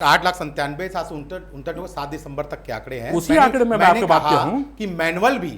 8,97,759 7 दिसंबर तक के आंकड़े हैं। उसी आंकड़े में मैं आपको बात किया हूं कि मैनुअल भी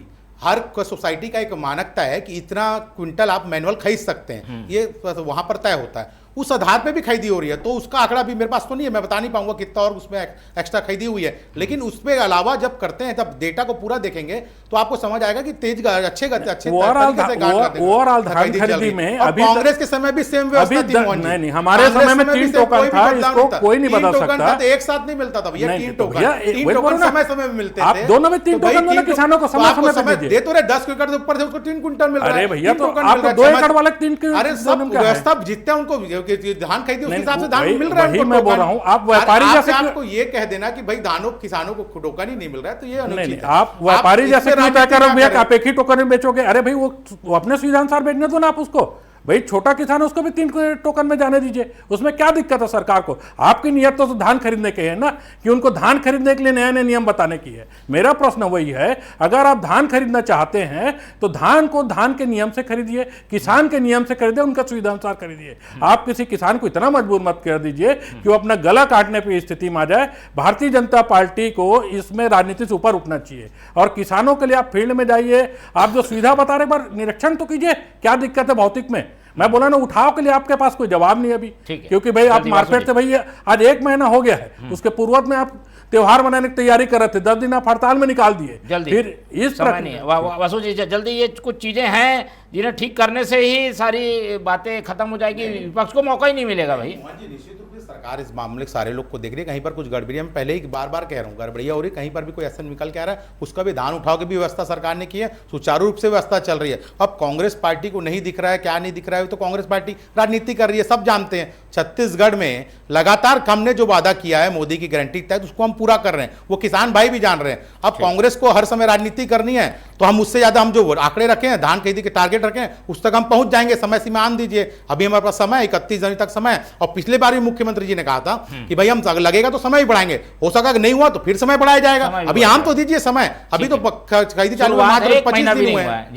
हर सोसाइटी का एक मानकता है कि इतना क्विंटल आप मैनुअल खरीद सकते हैं, ये वहां पर तय होता है। उस आधार पे भी खरीदी हो रही है, तो उसका आंकड़ा भी मेरे पास तो नहीं है, मैं बता नहीं पाऊंगा कितना और उसमें एक्स्ट्रा खरीदी हुई है। लेकिन उस पे अलावा जब करते हैं तब डेटा को पूरा देखेंगे तो आपको समझ आएगा कि तेज अच्छे ओवरऑल धान खरीदी में अभी कांग्रेस के समय भी सेम व्यवस्था थी। नहीं, हमारे समय में 3 टोकन था, इसको कोई नहीं बदल सकता। एक साथ नहीं मिलता था भैया, 3 टोकन समय में मिलते थे। दोनों में 3 टोकन दोनों किसानों को समय दे तो रहे 10 क्विंटल ऊपर से उसको 3 क्विंटल मिल रहा है। अरे भैया, तो आपको 2 एकड़ वाले 3 के अरे सब व्यवस्था जितने उनको धान खरीदी उस हिसाब से धान मिल रहा है। वही मैं बोल रहा हूं, आप व्यापारी जैसे आपको ये कह देना कि भाई किसानों को टोकन ही नहीं मिल रहा है, तो ये अनुचित है। आप व्यापारी जैसे क्यों तय करो भैया, आप एक ही टोकन में बेचोगे? अरे भाई वो अपने सुविधा अनुसार बेचने दो ना आप उसको। भाई छोटा किसान है, उसको भी 3 टोकन में जाने दीजिए, उसमें क्या दिक्कत है सरकार को? आपकी नियत तो धान खरीदने की है ना, कि उनको धान खरीदने के लिए नए नए नियम बताने की है। मेरा प्रश्न वही है, अगर आप धान खरीदना चाहते हैं तो धान को धान के नियम से खरीदिए, किसान के नियम से खरीदिए, उनका सुविधा अनुसार खरीदिए। आप किसी किसान को इतना मजबूर मत कर दीजिए कि वो अपना गला काटने की स्थिति में आ जाए। भारतीय जनता पार्टी को इसमें राजनीति से ऊपर उठना चाहिए और किसानों के लिए आप फील्ड में जाइए, आप जो सुविधा बता रहे, एक बार निरीक्षण तो कीजिए क्या दिक्कत है भौतिक में। मैं बोला ना, उठाव के लिए आपके पास कोई जवाब नहीं अभी, क्योंकि भाई आप मार्केट से भाई आज 1 महीना हो गया है, उसके पूर्ववत में आप त्योहार मनाने की तैयारी कर रहे थे, 10 दिन आप हड़ताल में निकाल दिए। जल्दी फिर इस समय नहीं है वसु जी, जल्दी ये कुछ चीजें हैं जिन्हें ठीक करने से ही सारी बातें खत्म हो जाएगी, विपक्ष को मौका ही नहीं मिलेगा भाई। निश्चित रूप से सरकार इस मामले सारे लोग को देख रही है, कहीं पर कुछ गड़बड़ियां, मैं पहले ही बार बार कह रहा हूँ गड़बड़ियां हो रही, कहीं पर भी कोई एक्शन निकल के आ रहा है, उसका भी धान उठाव की भी व्यवस्था सरकार ने की है, सुचारू रूप से व्यवस्था चल रही है। अब कांग्रेस पार्टी को नहीं दिख रहा है, क्या नहीं दिख रहा है, तो कांग्रेस पार्टी राजनीति कर रही है, सब जानते हैं। छत्तीसगढ़ में लगातार हमने जो वादा किया है मोदी की गारंटी के तहत, उसको हम पूरा कर रहे हैं, वो किसान भाई भी जान रहे हैं। अब कांग्रेस को हर समय राजनीति करनी है तो हम उससे ज्यादा हम जो आंकड़े रखे हैं, धान खरीदी के टारगेट रखे हैं, उस तक हम पहुंच जाएंगे। समय सीमा आन दीजिए, अभी हमारे पास समय 31 जनवरी तक समय है। और पिछले बार भी मुख्यमंत्री जी ने कहा था कि भाई हम लगेगा तो समय ही बढ़ाएंगे, हो सका नहीं हुआ तो फिर समय बढ़ाया जाएगा। अभी आम तो दीजिए समय, अभी तो खरीदी चालू मात्र 25 दिन हुए हैं।